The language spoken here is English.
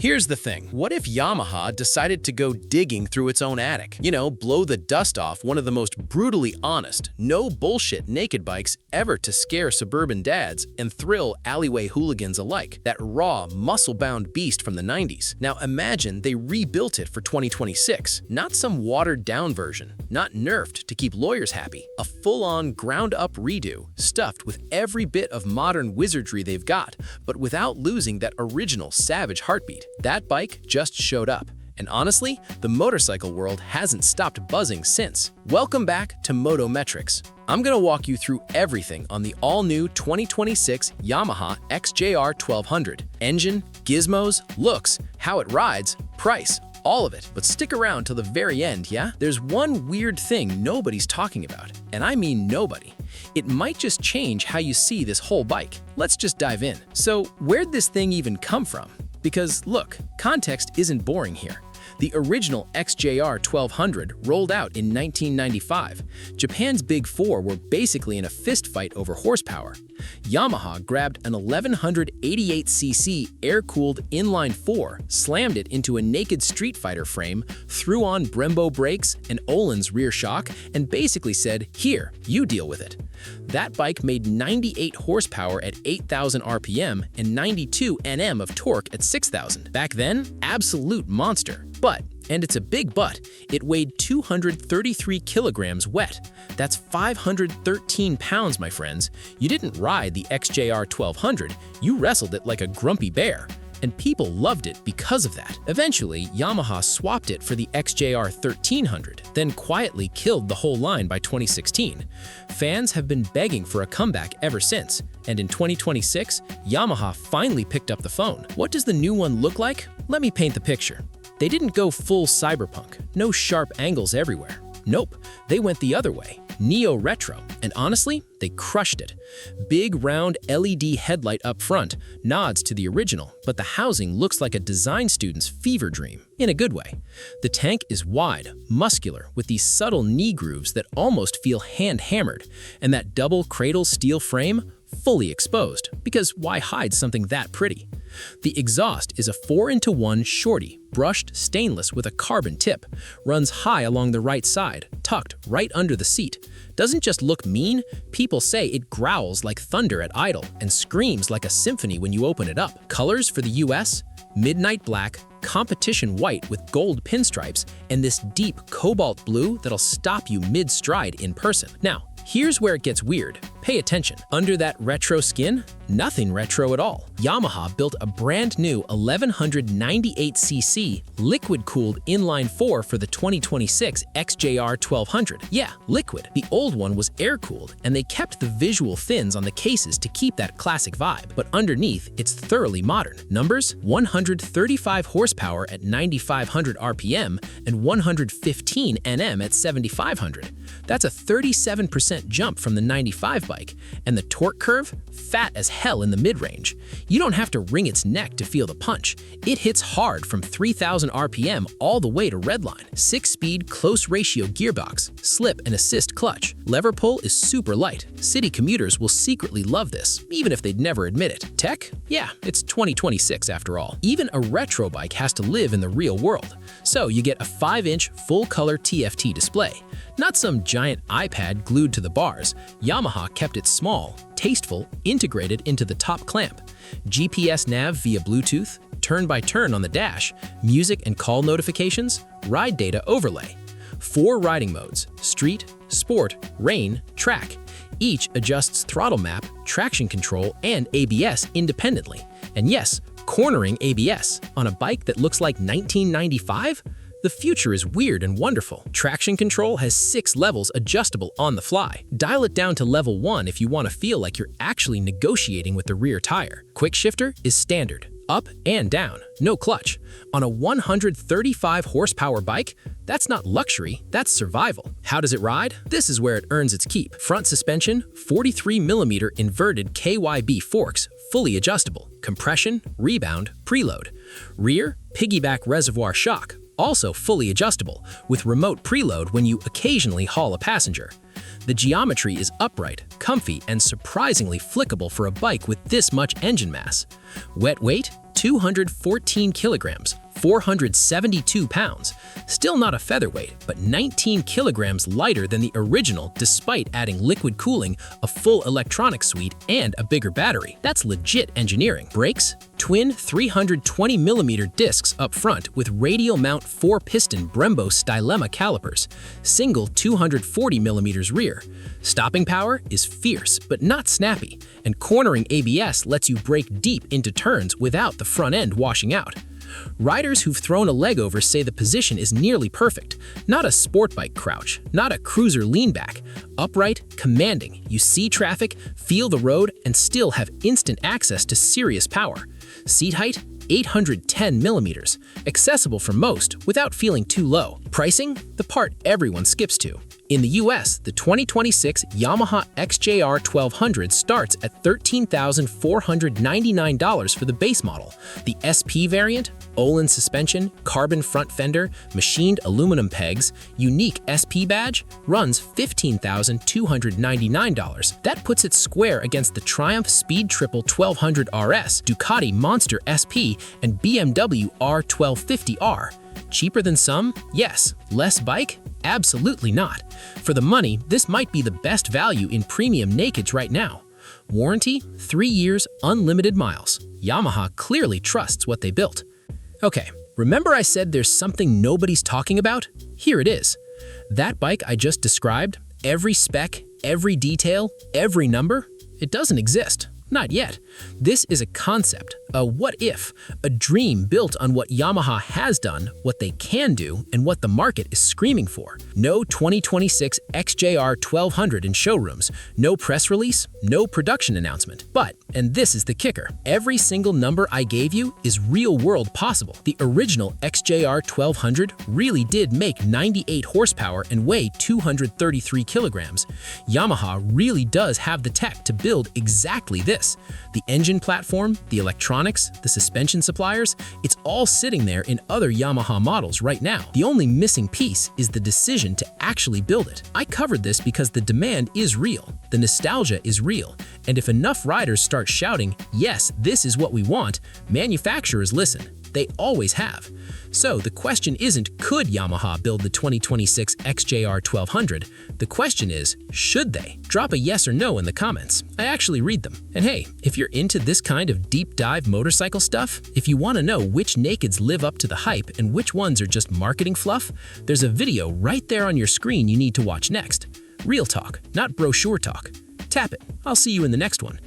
Here's the thing. What if Yamaha decided to go digging through its own attic? Blow the dust off one of the most brutally honest, no bullshit naked bikes ever to scare suburban dads and thrill alleyway hooligans alike. That raw, muscle-bound beast from the 90s. Now imagine they rebuilt it for 2026. Not some watered-down version, not nerfed to keep lawyers happy. A full-on, ground-up redo, stuffed with every bit of modern wizardry they've got, but without losing that original savage heartbeat. That bike just showed up, and honestly, the motorcycle world hasn't stopped buzzing since. Welcome back to Motometrics. I'm gonna walk you through everything on the all-new 2026 Yamaha XJR1200. Engine, gizmos, looks, how it rides, price, all of it. But stick around till the very end, yeah? There's one weird thing nobody's talking about, and I mean nobody. It might just change how you see this whole bike. Let's just dive in. So, where'd this thing even come from? Because look, context isn't boring here. The original XJR1200 rolled out in 1995. Japan's Big Four were basically in a fistfight over horsepower. Yamaha grabbed an 1188cc air-cooled inline-four, slammed it into a naked Street Fighter frame, threw on Brembo brakes and Öhlins rear shock, and basically said, "Here, you deal with it." That bike made 98 horsepower at 8,000 RPM and 92 Nm of torque at 6,000. Back then, absolute monster. But, and it's a big but, it weighed 233 kilograms wet. That's 513 pounds, my friends. You didn't ride the XJR1200, you wrestled it like a grumpy bear. And people loved it because of that. Eventually, Yamaha swapped it for the XJR1300, then quietly killed the whole line by 2016. Fans have been begging for a comeback ever since, and in 2026, Yamaha finally picked up the phone. What does the new one look like? Let me paint the picture. They didn't go full cyberpunk, no sharp angles everywhere. Nope, they went the other way, neo-retro, and honestly, they crushed it. Big round LED headlight up front nods to the original, but the housing looks like a design student's fever dream, in a good way. The tank is wide, muscular, with these subtle knee grooves that almost feel hand-hammered, and that double cradle steel frame fully exposed, because why hide something that pretty? The exhaust is a 4-into-1 shorty, brushed stainless with a carbon tip, runs high along the right side, tucked right under the seat. Doesn't just look mean, people say it growls like thunder at idle and screams like a symphony when you open it up. Colors for the US? Midnight black, competition white with gold pinstripes, and this deep cobalt blue that'll stop you mid-stride in person. Now, here's where it gets weird. Pay attention. Under that retro skin, nothing retro at all. Yamaha built a brand new 1198cc liquid-cooled inline-four for the 2026 XJR1200. Yeah, liquid. The old one was air-cooled, and they kept the visual fins on the cases to keep that classic vibe. But underneath, it's thoroughly modern. Numbers? 135 horsepower at 9,500 RPM and 115 Nm at 7,500. That's a 37% jump from the 95 bike, and the torque curve? Fat as hell in the mid-range. You don't have to wring its neck to feel the punch. It hits hard from 3,000 RPM all the way to redline. 6-speed close-ratio gearbox, slip and assist clutch. Lever pull is super light. City commuters will secretly love this, even if they'd never admit it. Tech? Yeah, it's 2026 after all. Even a retro bike has to live in the real world. So you get a 5-inch full-color TFT display. Not some giant iPad glued to the bars. Yamaha kept it small, tasteful, integrated into the top clamp. GPS nav via Bluetooth, turn-by-turn on the dash, music and call notifications, ride data overlay. 4 riding modes: street, sport, rain, track. Each adjusts throttle map, traction control, and ABS independently. And yes, cornering ABS on a bike that looks like 1995? The future is weird and wonderful. Traction control has 6 levels adjustable on the fly. Dial it down to level 1 if you want to feel like you're actually negotiating with the rear tire. Quick shifter is standard, up and down, no clutch. On a 135 horsepower bike, that's not luxury, that's survival. How does it ride? This is where it earns its keep. Front suspension, 43mm inverted KYB forks, fully adjustable. Compression, rebound, preload. Rear, piggyback reservoir shock, also fully adjustable, with remote preload when you occasionally haul a passenger. The geometry is upright, comfy, and surprisingly flickable for a bike with this much engine mass. Wet weight, 214 kilograms, 472 pounds. Still not a featherweight, but 19 kilograms lighter than the original despite adding liquid cooling, a full electronic suite, and a bigger battery. That's legit engineering. Brakes? Twin 320mm discs up front with radial mount 4-piston Brembo Stylema calipers. Single 240mm rear. Stopping power is fierce but not snappy, and cornering ABS lets you brake deep into turns without the front end washing out. Riders who've thrown a leg over say the position is nearly perfect. Not a sport bike crouch, not a cruiser lean back. Upright, commanding. You see traffic, feel the road, and still have instant access to serious power. Seat height? 810mm. Accessible for most without feeling too low. Pricing? The part everyone skips to. In the US, the 2026 Yamaha XJR1200 starts at $13,499 for the base model. The SP variant, Olin suspension, carbon front fender, machined aluminum pegs, unique SP badge, runs $15,299. That puts it square against the Triumph Speed Triple 1200 RS, Ducati Monster SP, and BMW R1250R. Cheaper than some? Yes. Less bike? Absolutely not. For the money, this might be the best value in premium nakeds right now. Warranty? 3 years, unlimited miles. Yamaha clearly trusts what they built. Okay, remember I said there's something nobody's talking about? Here it is. That bike I just described, every spec, every detail, every number, it doesn't exist. Not yet. This is a concept, a what if, a dream built on what Yamaha has done, what they can do, and what the market is screaming for. No 2026 XJR1200 in showrooms, no press release, no production announcement. But, and this is the kicker, every single number I gave you is real-world possible. The original XJR1200 really did make 98 horsepower and weigh 233 kilograms. Yamaha really does have the tech to build exactly this. The engine platform, the electronics, the suspension suppliers, it's all sitting there in other Yamaha models right now. The only missing piece is the decision to actually build it. I covered this because the demand is real, the nostalgia is real, and if enough riders start shouting, yes, this is what we want, manufacturers listen. They always have. So the question isn't could Yamaha build the 2026 XJR1200? The question is, should they? Drop a yes or no in the comments. I actually read them. And hey, if you're into this kind of deep dive motorcycle stuff, if you want to know which nakeds live up to the hype and which ones are just marketing fluff, there's a video right there on your screen you need to watch next. Real talk, not brochure talk. Tap it. I'll see you in the next one.